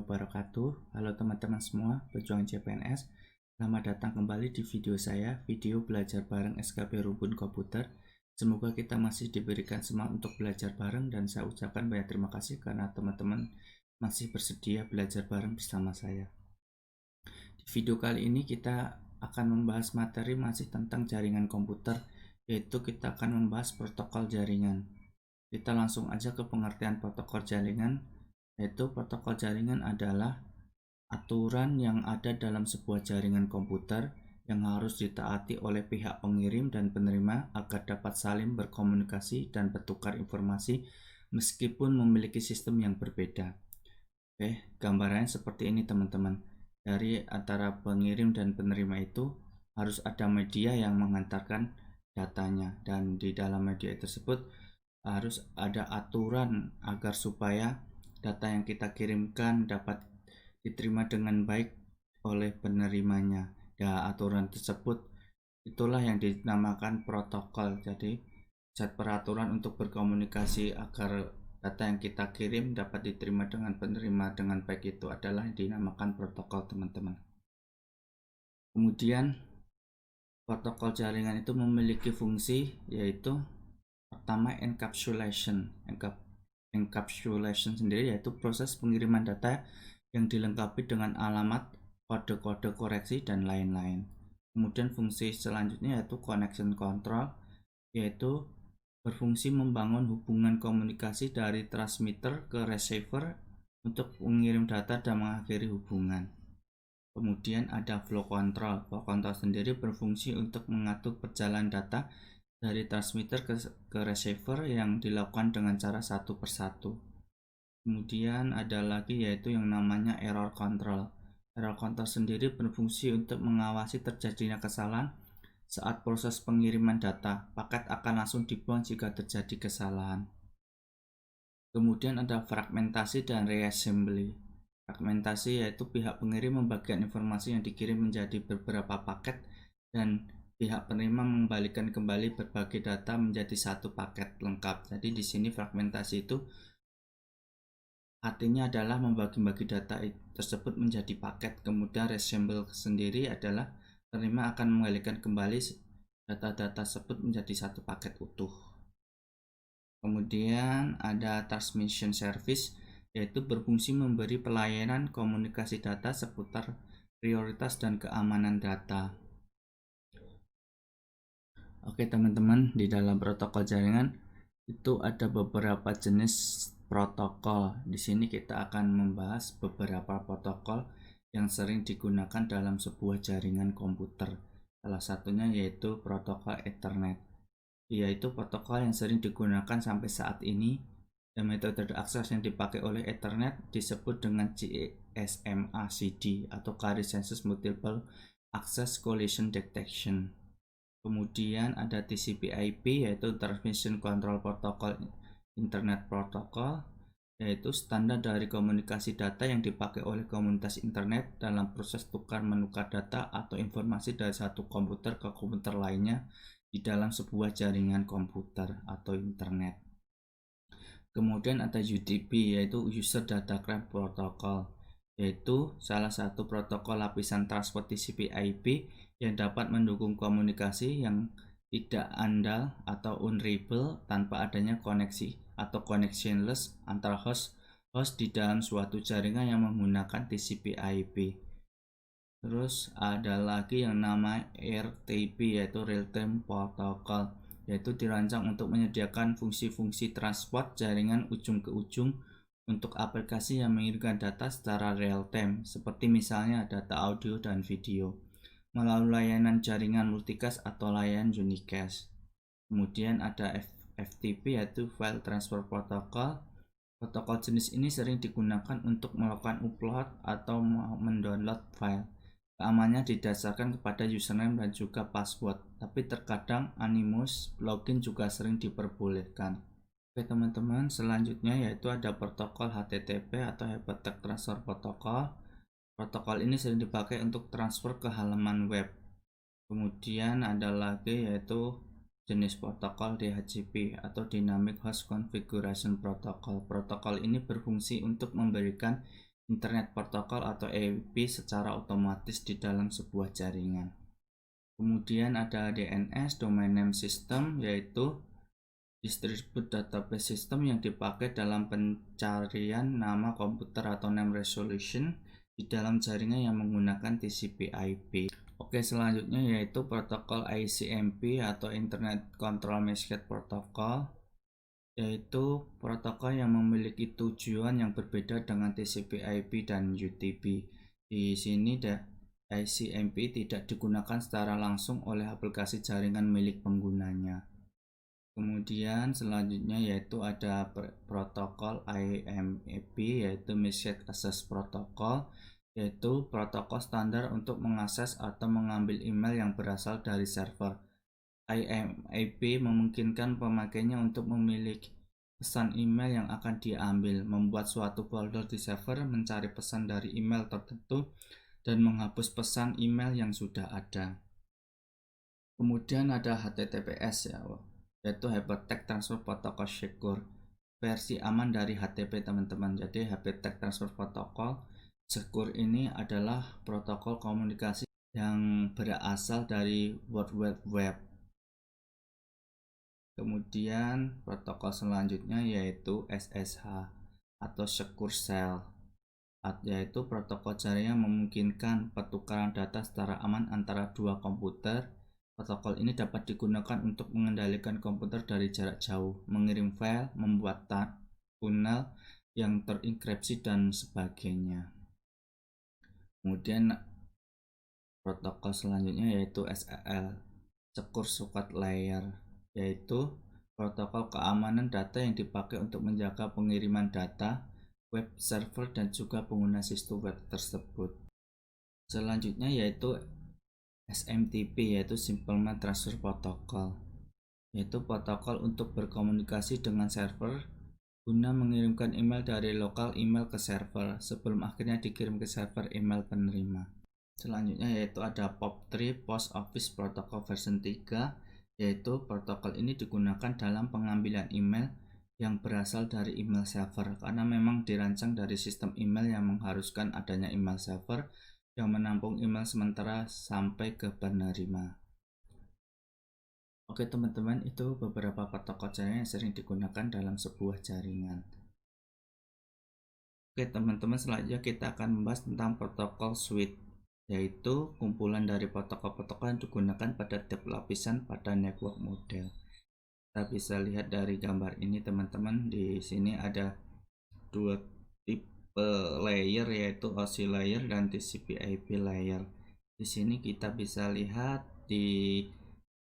wabarakatuh. Halo teman-teman semua, pejuang CPNS. Selamat datang kembali di video saya, video belajar bareng SKP Rumpun Komputer. Semoga kita masih diberikan semangat untuk belajar bareng dan saya ucapkan banyak terima kasih karena teman-teman masih bersedia belajar bareng bersama saya. Di video kali ini kita akan membahas materi masih tentang jaringan komputer, yaitu kita akan membahas protokol jaringan. Kita langsung aja ke pengertian protokol jaringan, yaitu protokol jaringan adalah aturan yang ada dalam sebuah jaringan komputer yang harus ditaati oleh pihak pengirim dan penerima agar dapat saling berkomunikasi dan bertukar informasi meskipun memiliki sistem yang berbeda. Oke, gambarannya seperti ini teman-teman. Dari antara pengirim dan penerima itu harus ada media yang mengantarkan datanya, dan di dalam media tersebut harus ada aturan agar supaya data yang kita kirimkan dapat diterima dengan baik oleh penerimanya. Ya, aturan tersebut itulah yang dinamakan protokol. Jadi, set peraturan untuk berkomunikasi agar data yang kita kirim dapat diterima dengan penerima dengan baik itu adalah yang dinamakan protokol, teman-teman. Kemudian, protokol jaringan itu memiliki fungsi yaitu pertama encapsulation. Encapsulation sendiri yaitu proses pengiriman data yang dilengkapi dengan alamat, kode-kode koreksi, dan lain-lain. Kemudian fungsi selanjutnya yaitu connection control, yaitu berfungsi membangun hubungan komunikasi dari transmitter ke receiver untuk mengirim data dan mengakhiri hubungan. Kemudian ada flow control. Flow control sendiri berfungsi untuk mengatur perjalanan data dari transmitter ke receiver yang dilakukan dengan cara satu persatu. Kemudian ada lagi yaitu yang namanya error control. Error control sendiri berfungsi untuk mengawasi terjadinya kesalahan saat proses pengiriman data. Paket akan langsung dibuang jika terjadi kesalahan. Kemudian ada fragmentasi dan reassembly. Fragmentasi yaitu pihak pengirim membagikan informasi yang dikirim menjadi beberapa paket dan pihak penerima mengembalikan kembali berbagai data menjadi satu paket lengkap. Jadi di sini fragmentasi itu artinya adalah membagi-bagi data tersebut menjadi paket. Kemudian reassemble sendiri adalah penerima akan mengembalikan kembali data-data tersebut menjadi satu paket utuh. Kemudian ada transmission service, yaitu berfungsi memberi pelayanan komunikasi data seputar prioritas dan keamanan data. Oke teman-teman, di dalam protokol jaringan itu ada beberapa jenis protokol. Di sini kita akan membahas beberapa protokol yang sering digunakan dalam sebuah jaringan komputer. Salah satunya yaitu protokol Ethernet, yaitu protokol yang sering digunakan sampai saat ini, dan metode akses yang dipakai oleh Ethernet disebut dengan CSMA-CD atau Carrier Sensitive Multiple Access Collision Detection. Kemudian ada TCP/IP yaitu Transmission Control Protocol Internet Protocol, yaitu standar dari komunikasi data yang dipakai oleh komunitas internet dalam proses tukar-menukar data atau informasi dari satu komputer ke komputer lainnya di dalam sebuah jaringan komputer atau internet. Kemudian ada UDP yaitu User Data Graph Protocol, yaitu salah satu protokol lapisan transport TCP/IP yang dapat mendukung komunikasi yang tidak andal atau unreliable tanpa adanya koneksi atau connectionless antara host di dalam suatu jaringan yang menggunakan TCP/IP. Terus ada lagi yang nama RTP yaitu Real Time Protocol, yaitu dirancang untuk menyediakan fungsi-fungsi transport jaringan ujung ke ujung untuk aplikasi yang mengirimkan data secara real time, seperti misalnya data audio dan video, melalui layanan jaringan multicast atau layanan unicast. Kemudian ada FTP yaitu File Transfer Protocol. Protokol jenis ini sering digunakan untuk melakukan upload atau mendownload file. Keamanannya didasarkan kepada username dan juga password, tapi terkadang anonymous login juga sering diperbolehkan. Oke teman-teman, selanjutnya yaitu ada protokol HTTP atau Hypertext Transfer Protocol. Protokol ini sering dipakai untuk transfer ke halaman web. Kemudian ada lagi yaitu jenis protokol DHCP atau Dynamic Host Configuration Protocol. Protokol ini berfungsi untuk memberikan Internet Protocol atau IP secara otomatis di dalam sebuah jaringan. Kemudian ada DNS, Domain Name System, yaitu Distributed Database System yang dipakai dalam pencarian nama komputer atau name resolution di dalam jaringan yang menggunakan TCP/IP. Oke, selanjutnya yaitu protokol ICMP atau Internet Control Message Protocol, yaitu protokol yang memiliki tujuan yang berbeda dengan TCP/IP dan UDP. Di sini ICMP tidak digunakan secara langsung oleh aplikasi jaringan milik penggunanya. Kemudian selanjutnya yaitu ada protokol IMAP, yaitu Message Access Protocol, yaitu protokol standar untuk mengakses atau mengambil email yang berasal dari server. IMAP memungkinkan pemakainya untuk memiliki pesan email yang akan diambil, membuat suatu folder di server, mencari pesan dari email tertentu, dan menghapus pesan email yang sudah ada. Kemudian ada HTTPS, yaitu Hypertext Transfer Protocol Secure, versi aman dari HTTP teman-teman. Jadi Hypertext Transfer Protocol Secure ini adalah protokol komunikasi yang berasal dari World Wide Web. Kemudian protokol selanjutnya yaitu SSH atau Secure Shell, yaitu protokol jaringan memungkinkan pertukaran data secara aman antara dua komputer. Protokol ini dapat digunakan untuk mengendalikan komputer dari jarak jauh, mengirim file, membuat tunnel yang terenkripsi dan sebagainya. Kemudian protokol selanjutnya yaitu SSL, Secure Socket Layer, yaitu protokol keamanan data yang dipakai untuk menjaga pengiriman data, web server, dan juga pengguna sistem web tersebut. Selanjutnya yaitu SMTP, yaitu Simple Mail Transfer Protocol, yaitu protokol untuk berkomunikasi dengan server guna mengirimkan email dari lokal email ke server sebelum akhirnya dikirim ke server email penerima. Selanjutnya yaitu ada POP3, Post Office Protocol version 3, yaitu protokol ini digunakan dalam pengambilan email yang berasal dari email server, karena memang dirancang dari sistem email yang mengharuskan adanya email server yang menampung email sementara sampai ke penerima. Oke teman-teman, itu beberapa protokol jaringan yang sering digunakan dalam sebuah jaringan. Oke teman-teman, selanjutnya kita akan membahas tentang protokol switch, yaitu kumpulan dari protokol-protokol yang digunakan pada tiap lapisan pada network model. Kita bisa lihat dari gambar ini teman-teman, di sini ada dua tipe layer, yaitu OSI layer dan TCP/IP layer. Di sini kita bisa lihat di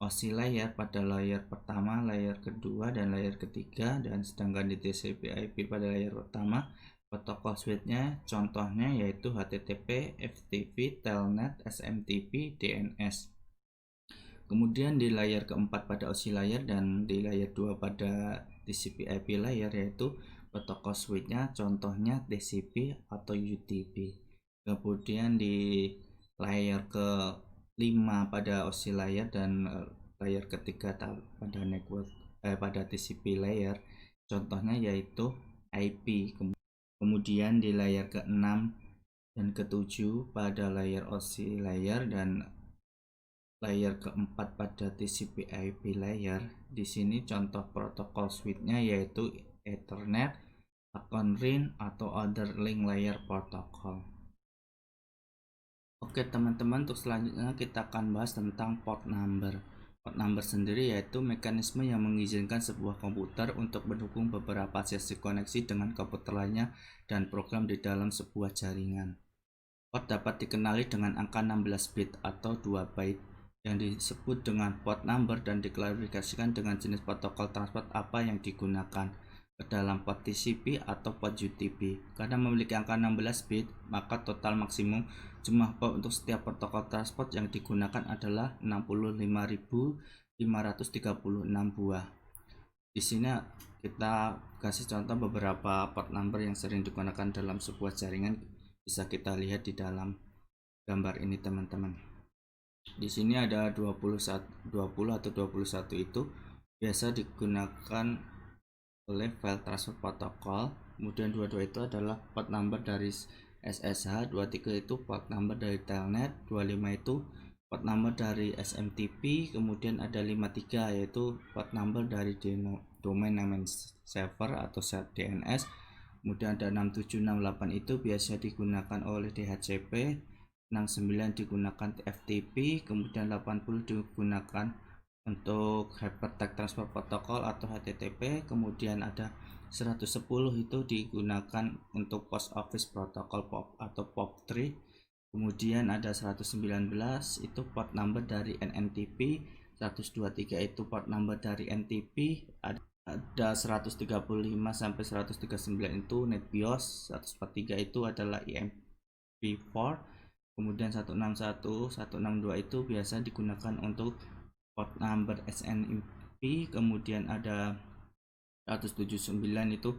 OSI layer pada layer pertama, layer kedua, dan layer ketiga, dan sedangkan di TCP/IP pada layer pertama, protokol switch-nya contohnya yaitu HTTP, FTP, Telnet, SMTP, DNS. Kemudian di layer keempat pada OSI layer dan di layer 2 pada TCP/IP layer, yaitu protokol switch-nya contohnya TCP atau UDP. Kemudian di layer ke 5 pada OSI layer dan layer ketiga pada network pada TCP layer, contohnya yaitu IP. Kemudian di layer ke-6 dan ke-7 pada layer OSI layer dan layer ke-4 pada TCP/IP layer. Di sini contoh protokol switch-nya yaitu Ethernet, Account Ring, atau Other Link Layer Protocol. Oke teman-teman, untuk selanjutnya kita akan bahas tentang port number. Port number sendiri yaitu mekanisme yang mengizinkan sebuah komputer untuk mendukung beberapa sesi koneksi dengan komputer lainnya dan program di dalam sebuah jaringan. Port dapat dikenali dengan angka 16 bit atau 2 byte yang disebut dengan port number dan diklarifikasikan dengan jenis protokol transport apa yang digunakan ke dalam port TCP atau port UDP. Karena memiliki angka 16 bit, maka total maksimum jumlah port untuk setiap protokol transport yang digunakan adalah 65.536 buah. Di sini kita kasih contoh beberapa port number yang sering digunakan dalam sebuah jaringan, bisa kita lihat di dalam gambar ini teman-teman. Di sini ada 20 atau 21 itu biasa digunakan oleh file transfer protocol. Kemudian 22 itu adalah port number dari SSH, 23 itu port number dari Telnet, 25 itu port number dari SMTP, kemudian ada 53 yaitu port number dari domain name server atau DNS, kemudian ada 67, 68 itu biasa digunakan oleh DHCP, 69 digunakan FTP, kemudian 80 digunakan untuk Hypertext Transfer Protocol atau HTTP, kemudian ada 110 itu digunakan untuk Post Office Protocol POP atau POP3, kemudian ada 119 itu port number dari NNTP, 123 itu port number dari NTP, ada 135 sampai 139 itu NetBIOS, 143 itu adalah IMP4, kemudian 161, 162 itu biasa digunakan untuk port number SNMP, kemudian ada 179 itu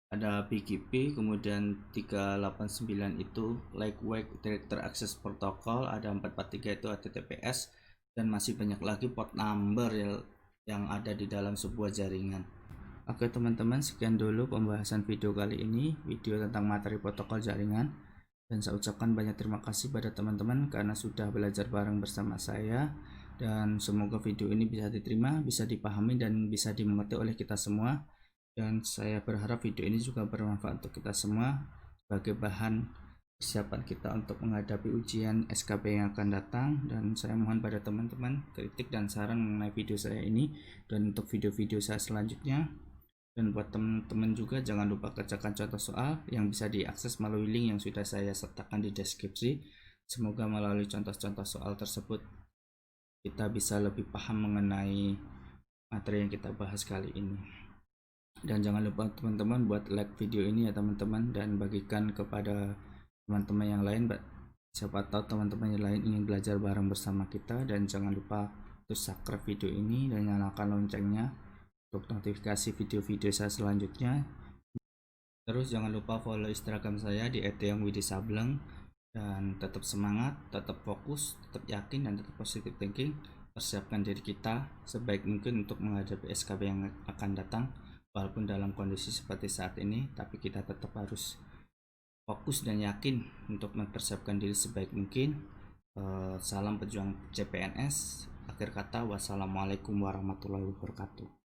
ada BGP, kemudian 389 itu Lightweight Director Access Protocol, ada 443 itu HTTPS, dan masih banyak lagi port number yang ada di dalam sebuah jaringan. Oke teman-teman, sekian dulu pembahasan video kali ini, video tentang materi protokol jaringan, dan saya ucapkan banyak terima kasih pada teman-teman karena sudah belajar bareng bersama saya, dan semoga video ini bisa diterima, bisa dipahami, dan bisa dimengerti oleh kita semua. Dan saya berharap video ini juga bermanfaat untuk kita semua sebagai bahan persiapan kita untuk menghadapi ujian SKB yang akan datang. Dan saya mohon pada teman-teman kritik dan saran mengenai video saya ini dan untuk video-video saya selanjutnya. Dan buat teman-teman juga jangan lupa kerjakan contoh soal yang bisa diakses melalui link yang sudah saya sertakan di deskripsi. Semoga melalui contoh-contoh soal tersebut kita bisa lebih paham mengenai materi yang kita bahas kali ini. Dan jangan lupa teman-teman buat like video ini ya teman-teman, dan bagikan kepada teman-teman yang lain. Siapa tahu teman-teman yang lain ingin belajar bareng bersama kita. Dan jangan lupa untuk subscribe video ini dan nyalakan loncengnya untuk notifikasi video-video saya selanjutnya. Terus jangan lupa follow Instagram saya di @yang_widhi_sableng. Dan tetap semangat, tetap fokus, tetap yakin, dan tetap positive thinking. Persiapkan diri kita sebaik mungkin untuk menghadapi SKB yang akan datang. Walaupun dalam kondisi seperti saat ini, tapi kita tetap harus fokus dan yakin untuk mempersiapkan diri sebaik mungkin. Salam pejuang CPNS. Akhir kata, wassalamualaikum warahmatullahi wabarakatuh.